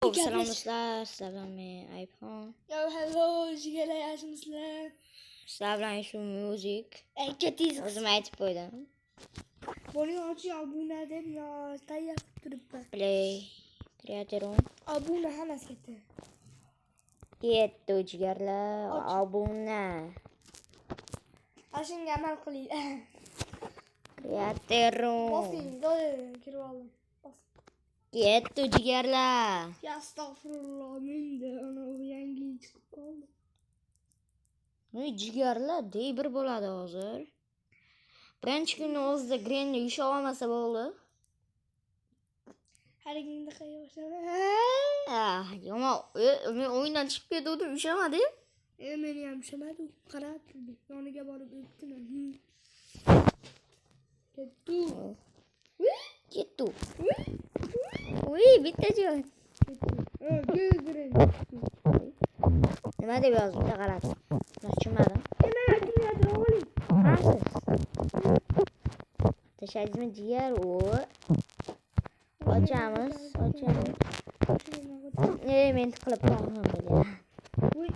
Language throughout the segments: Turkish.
Selamlar, sizlarmi iPhone. Yo, hello, sigara yazmışlar. Sizlar şu müzik. Ketiz. O'zim aytib qo'ydim. Buni ochi abuna deb tayyor turibman. Play. Createrum. Abuna hammasi ketdi. Ketdi jigarlar. Abuna. Ashunga amal qilinglar. Createrum. Bosing, do'y, kirib oldim. Bos. Ketdi jigarlar. Ya astag'firulloh, menda ana yangi chiqib qoldi. Voy jigarlar, bir bo'ladi hozir. Birinchi kunning o'zida Granny usha olmasa bo'ldi. Haligingda qayerda? Yomon. Men o'yindan chiqib ketdim, ushamadi. Meni ham ushamadim. Qarab turdim. Yoniga borib o'pdiman. Ketdi. Ketdi. Voy, bitta joy. G'izdiring. Nima deb yozibdi, qarab. Tushunmadim. Nima aytmayapti, o'g'lim? Qansiz? Tashadimi jigar o. Ochamiz. Men qilib qo'ydim bile. Voy.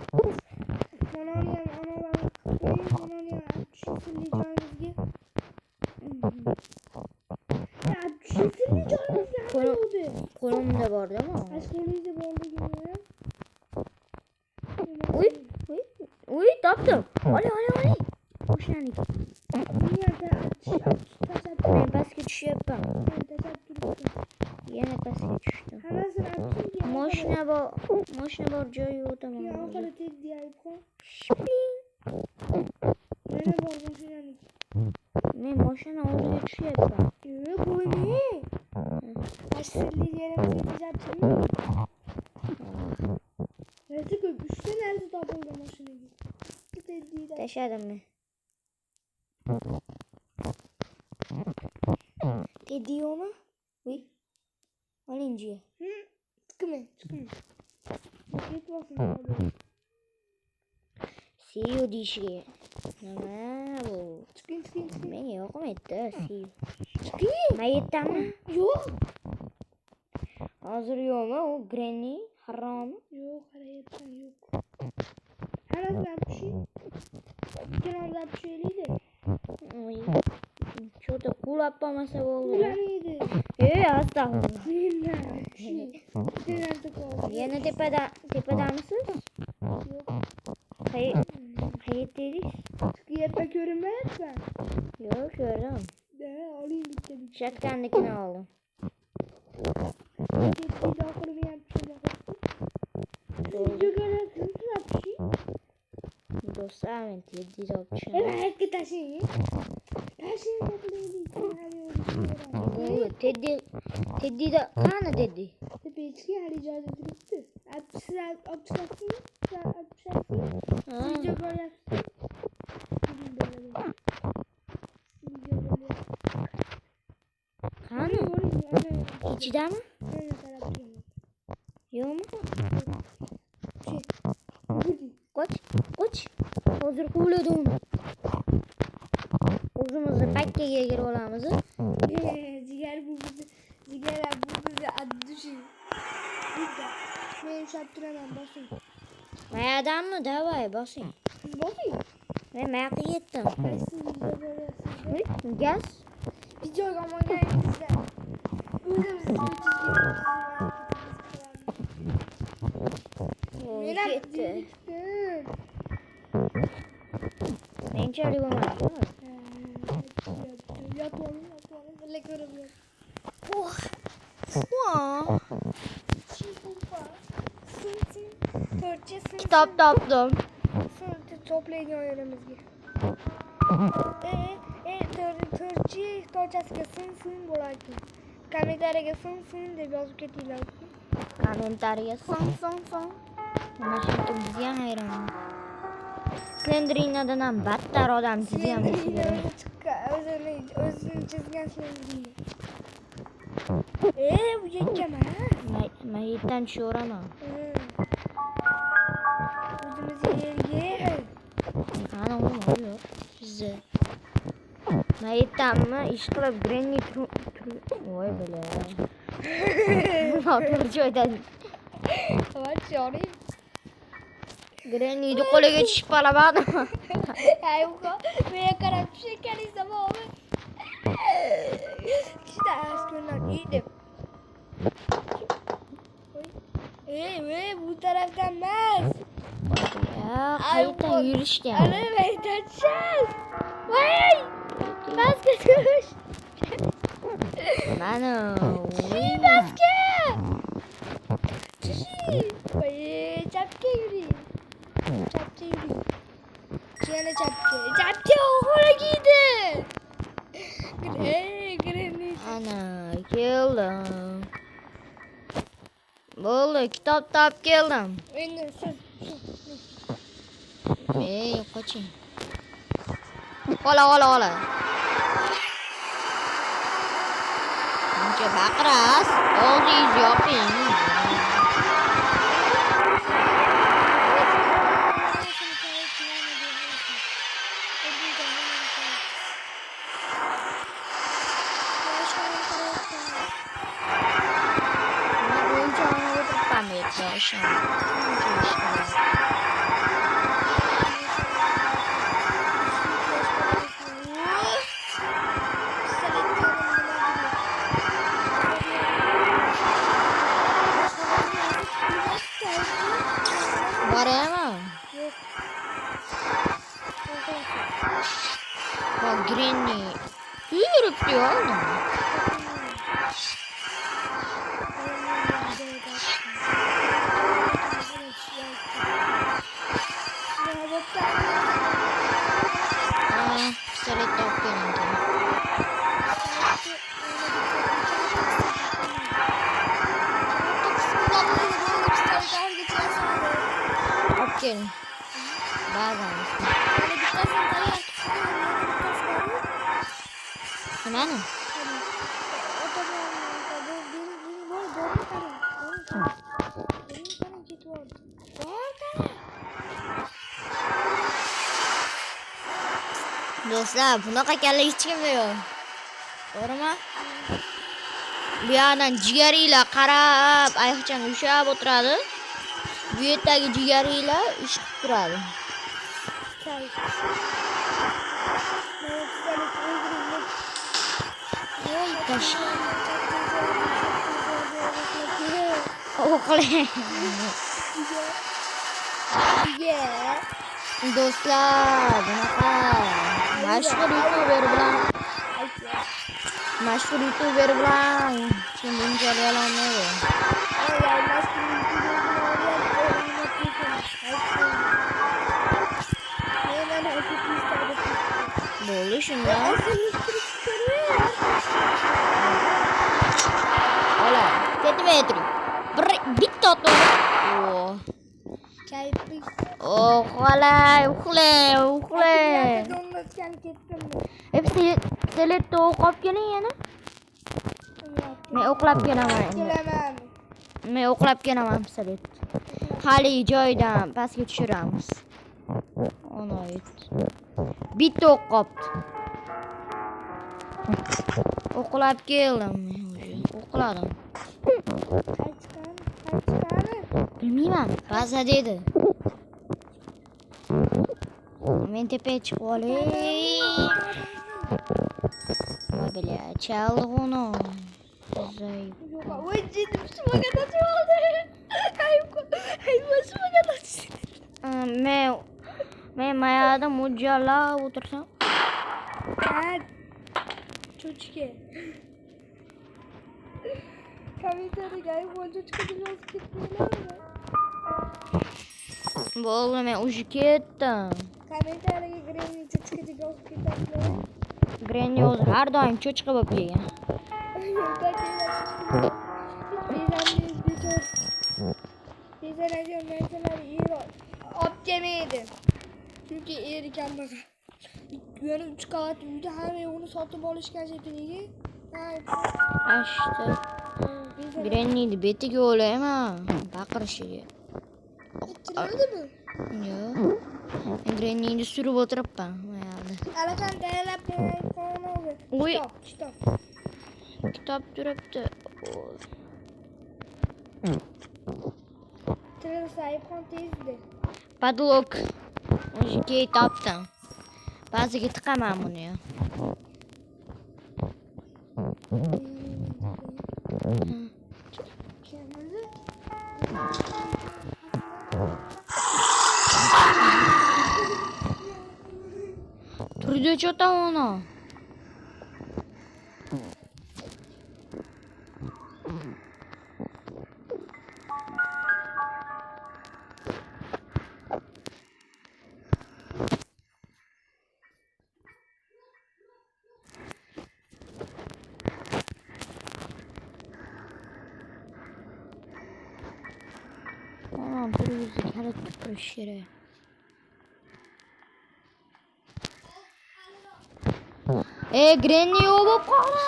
Manoni ham analar. Voy, manoni ham tushirli joyingizga. Ya, tushirli joyingizga qoldi. Qo'limda bordimi? Ashqo'lingizda borligini. Uy, topdim. Oling. O'shaniki. Bu yerda tashab Men pastga tushyapman. turibdi. Yana pastga tushdim. Hammasini aytdim. Mashina bor joyi o'taman. Oxiri teddi aytqon. Shping. Mana bor mashinaniki. Men mashina oldiga tushyapman. Yo'q, qo'yma. Ashqo'lli yerimizga tejabmi? Neyse ko'p 3 ta narsa topildi mashinaga. Teddida. Tashladimmi? Teddiyomi? Uy. Oling jiya. Chiqma. Ketmasin hozir. See you deyishiga. Nima bu? Chiqing. Menga yoqmaydi, see you. Chiqing. Mayitdami? Yo'q. Hozir yo'qmi? U Granny haromi? Yo'q, qarayapsan, yo'q. Hammasini tushing. Kenardan tushaylik. Uy. Cho'ta qulab qolmasa bo'ldi. Ulaniydi. Astag'firullah. Mendan tushing. Kenarda qol. Yana tepadamisiz? Yo'q. Qayerda edingiz? Chiqyapti, ko'rinmayapsan. Yo'q, ko'rdim. Da, oling bitta. Shotgannikini oldim. Teddida oxirida ham tushayapti. Jo'garasini silab tushing. Do'stlar, men teddida olib tushaman. Hayotga tashing. Tashing qilaylik. Teddida qani Teddi? Tepechga hali joyda turibdi. Sizlar olib chiqasizmi? Sizlar olib tushasizmi? Video ko'ryapsiz. Qani? Ichidami? Yo'qmi? Qoch. Hozir quvladi uni. O'zimizni pakkaga kirib olamiz. Jigar bu bizni addushi. Men ushlab turaman, bosing. Mayadammi? Davay, bosing. Siz bosing. Men mayoqqa yetdim. Siz Gaz? videoga olganingizda o'zimiz men ham Ketdi. yetdim. Menchalik bo'lmadi. Yotib oling. Birga ko'rib yot. Kitob topdim. Toplaydigan yerimizga. To'rtchi xitoychasiga sin bo'lardi. Kommentariyaga sin deb yozib ketinglar. Kommentariya son. Mana shu biz ham hayron. Slendrinadan ham battar odam chizgan. O'zini chizgan Slendrina. Bu yekkama. Mayitdan tushaveraman. O'zimizga yerga. Ana yo'q. Sizni. Mayitdanmi? Ish qilib Granny voy bile. Motor joydan Avanti. Granny'ni qo'liga tushib qolaman. Ayuqa, menga qarab tushayotganingizda bormi? Ikkita askunlar iydi. Bu tarafdan emas. Ya, qayerdan yurishdi? Ana maytachas. Voy! Pastga tush. Mana. Pastga. Tushing. Voy, chapga yuring. Chapga yuring. Yana chapga. Chapga o'g'ri kiydi. Granny. Ana, keldim. Bo'ldi, kitob topib keldim. Endi siz. Qoching. Ola. Buncha baqiras, og'zingizni yoping. Men o'yinchog'ini o'tiribman yerda, ishon. Boraman. Bak Granny. Yürüyüp diyor oğlum. Pistolet topib keling. Olib keling. Bazamiz. Nimani? Do'stlar, bunaqa kalla hech kimda yo'q. To'g'rimi? Bu yerdan jigariylar qarab, ayiqchani ushlab o'tiradi. Bu yerdagi jigariylar ish qilib turadi. O'qlang. Do'stlar, bunaqa mashhur youtuber bilan kim bunchalik olmaydi. Bo'ldi shunda. Ola, ketmay turing. Bitta otib. Uxlang. Pistoletni o'qib keling yana. Men o'qlab kelaman endi. Men o'qlab kelaman pistolet. Hali joydan pastga tushiramiz. Onoyit. Bitta o'q qopti. O'qlab keldim men уже. O'qladim. Bilmayman, baza dedi. Men tepaga chiqib olay. Bля, chalg'uni. Voy, jedim shumaga tatib oldi. Shumaga tatib. Men mayada mo'ljallab o'tirsam. Cho'chka. Kommentariyga iPhone cho'chka deb yozib ketdinglarmi? Bo'ldi, men уже ketdim. Kommentariyga Granny cho'chka deb yozib ketadilar. Granny o'zi har doim cho'chqa bo'lib kelgan. Olib kelmaydi. Chunki eri kambag'al. Yana 3 qavat uyda hamma uni sotib olishgan shekilli. Ashta. Grannyni betiga o'layman. Baqirishiga. Chiradimi? Yo'q. Men Grannyni surib o'tiribman. Mayli. Alakan tayyorlab qo'ymoqda. Uy. Kitob. Kitob turibdi. Tren sahip tezdi. Padlock. O'sha topdim. Ba'ziga tiqaman buni ya. Turdi что-то оно. Anam bir yüzü kere tüpürüş yere. Granny o bo'lib qoldi.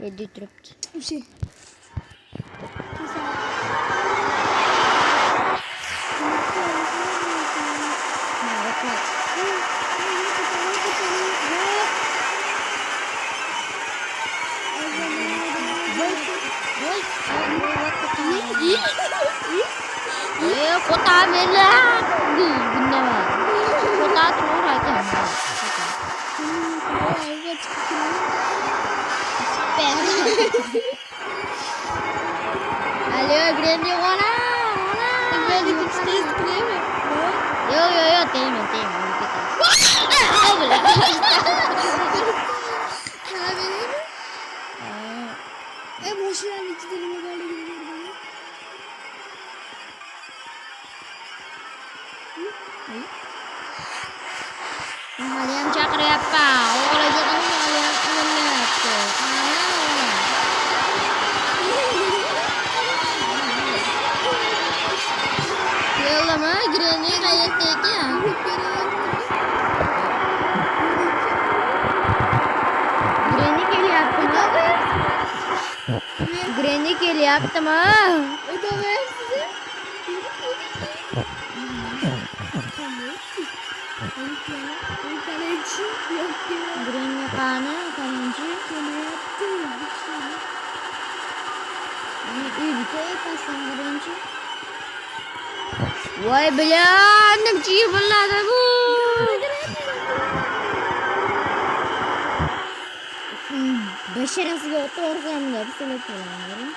Yedi turibdi. O'sha. Kota bela. Gimana? Kota telur aja. Halo, Granny mana? Granny kutlayız değil mi? Yo, değil. Abla. Boşuna iki dilime böyle gidiyor bana. Kalian chaqiryapti. O'g'liga kalian qilyapti. Keldimi? Granny qayerda ekan? Granny kelyaptimi? Granny kelyaptimi? Ödemem size. Granny qani? Qaninchi? Uyga pasdan birinchi. Voy bilan, nimchi bo'ladi bu? Basharasiga o'tirsam deb so'rayapman.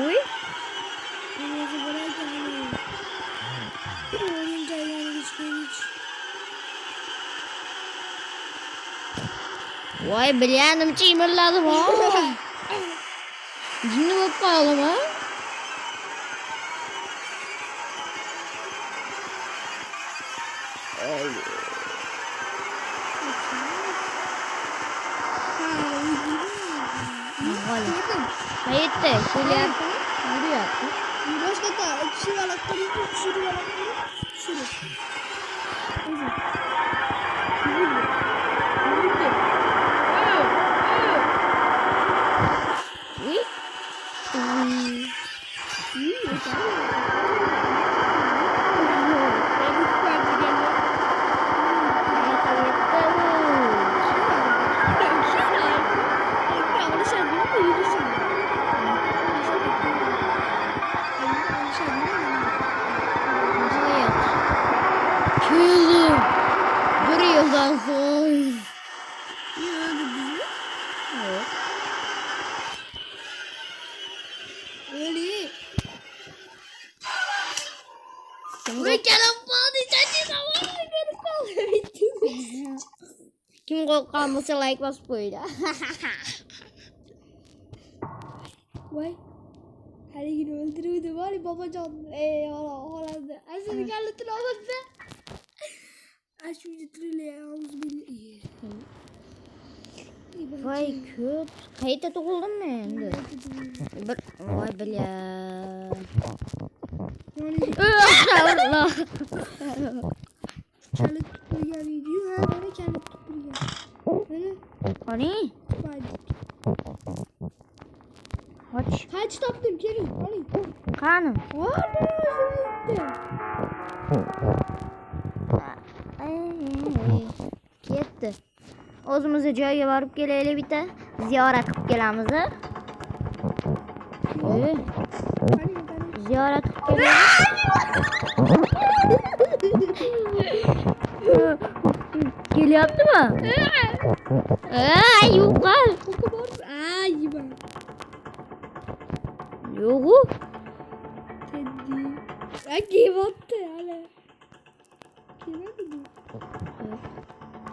Uy. Voy bilan, nimchi bo'ladi bu? Jinni bo'lib qoldimi? Qayerda? Kelyapti? Yuryapti. Boshqa tushirib Bir yıldan sonra. Öyle. Kim kalması like bas böyle. Vay. Her gün öldürüyordu var ya babacan. Hollanda. Aslında geldi Hollanda. Şimdi trilye yalnız bir. Vay köt. Kayıtta tokuldun mu endi? Vay bile. Allah. Çalık tutturgan video ha ona çalık tutturgan. Mana Ani? Kaç toptum keling oling. Qani? Ketdi. O'zimizni joyga borib kelaylik bitta. Ziyorat qilib kelamiz. Ziyorat qilib kelamiz. Kelyaptimi? Yo'qol. Yima. Yo'q. Teddy. Kelyapti hali. Kelmadimi?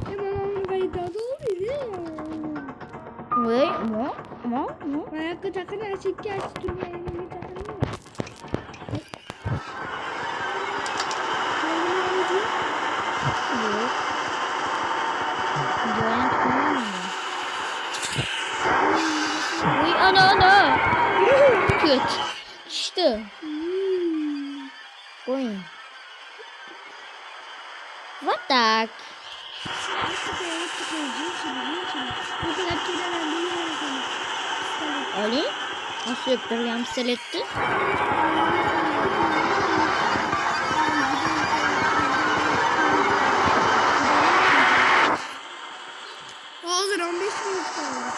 Mana uni qaytadi o'ydi. Voy, mo. Mayakka taqini achikka achib turganini taqini. Yo'q. Joyam tutilmagan. Voy, ana. Köt. İşte. Qo'ying. Вот так. Oling. Osilib turgan pistoletni. Hozir 15 minut qoldi.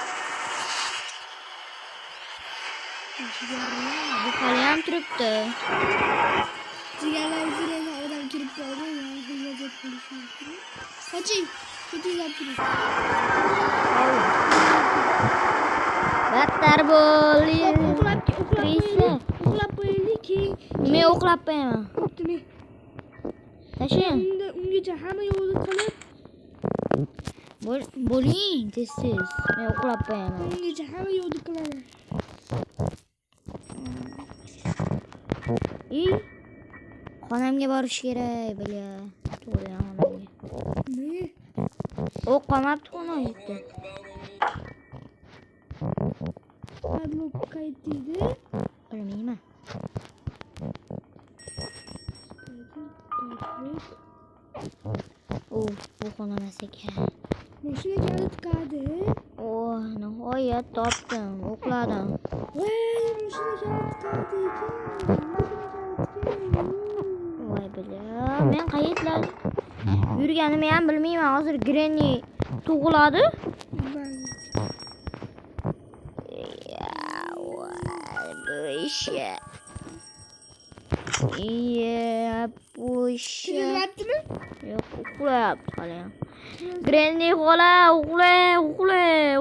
Bu hali ham turibdi. Jigarlar izlaydi, odam kirib qoldi. Hujjat bo'lishi mumkin. Qoching. Ketizlab turing. Battar bo'ling. Uxlab qo'yaylik, keyin Men uxlab qo'yaman. o'tdimi? Tashlang. Ungacha hamma yo'lni qilib, Bo'ling tez. Men uxlab qo'yaman. ungacha hamma yo'lni qilaman. Xonamga borish kerak, bilya. To'g'ri, xonamga. Ne? O qolmabdi xonamda. Padlock qaytdi. Bilmayman. Bu xona emas ekan. Mashina kalit qadi. Nihoyat topdim. Uxladim. Voy, mashina kalit qadi ekan. Voy bilya. Men qayerlar yurganimni ham bilmayman. Hozir Granny tug'iladi. Bu ish. Turyaptimi? Yo'q, uxlayapti hali ham. Granny xola,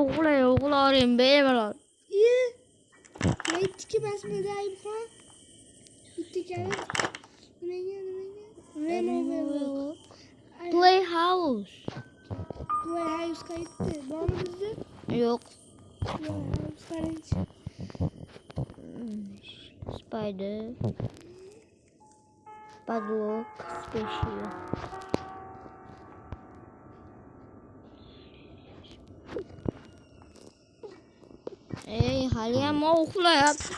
uxlayvering bemalol. Aytdiki basmada Aybxon. Bitta kalit. Nimaga? Playhouse. Playhouse qaytdi. Bormi bizda? Yo'q. Playhouse qaraychi. Spider. Padlock special. Hali ham uxlayapti.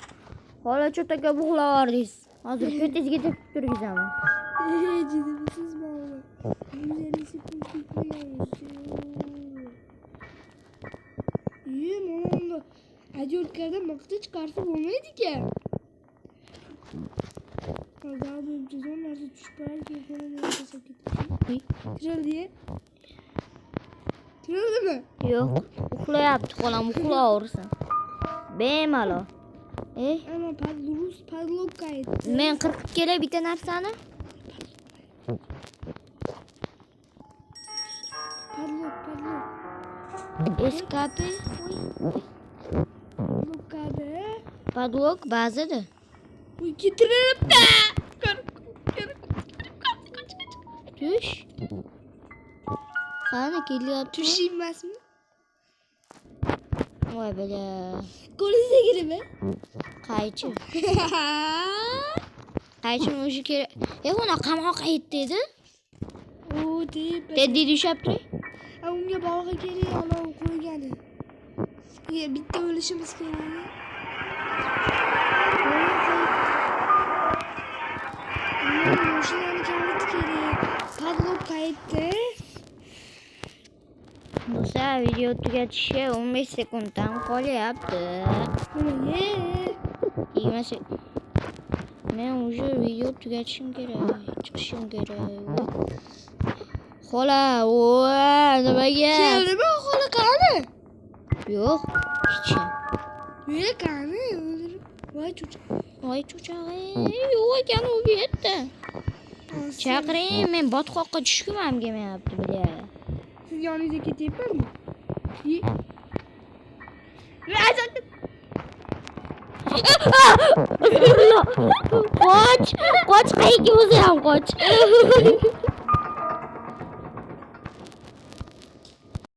Xola cho'taga uxlayapsiz. Hozir ko'tingizga tepib turgizaman. Jidimsiz bog'la. Yuzani sepib qo'yamiz. Mana adyolkada maqta chiqarsa bo'lmaydi ekan. Hozir bizon narsa tushib qoladi, telefonini yo'qotib ketdi. Tirildi. Tirildimi? Yo'q, uxlayapti xolam, uxlayversin. Bemalol. Ana padlock qaytdi. Men qirqib kelay bitta narsani. Padlock. Escape. Padlock Padlock ba'zida. Uy, ketirilibdi. Tush. Qani kelyapti? Tush emasmi? Voy bala. Qo'lingizga kiribmi? Qaychi. Qaychim o'sha kerak. Uni qamoq qaytdi. Teddy ushlabdi. Unga bog'i kerak, olov qo'ygani. Bitta o'lishimiz kerak. Mashinani kaliti kerak. Padlock qaytdi. Do'stlar, video tugatishga 15 sekunddan qolyapti. 20 sekund. Men уже video tugatishim kerak, chiqishim kerak. Xola, voy, nimaga? Keldimi xola qani? Yo'q, hech kim. Qani? Voy cho'chaq. Voy cho'chag'im, yo'q ekan u bu yerda. Chaqiring, men botqoqqa tushgim ham kelmayapti, bля. Siz yoningizga ketyapmanmi? Qoch, qayga o'zi ham qoch.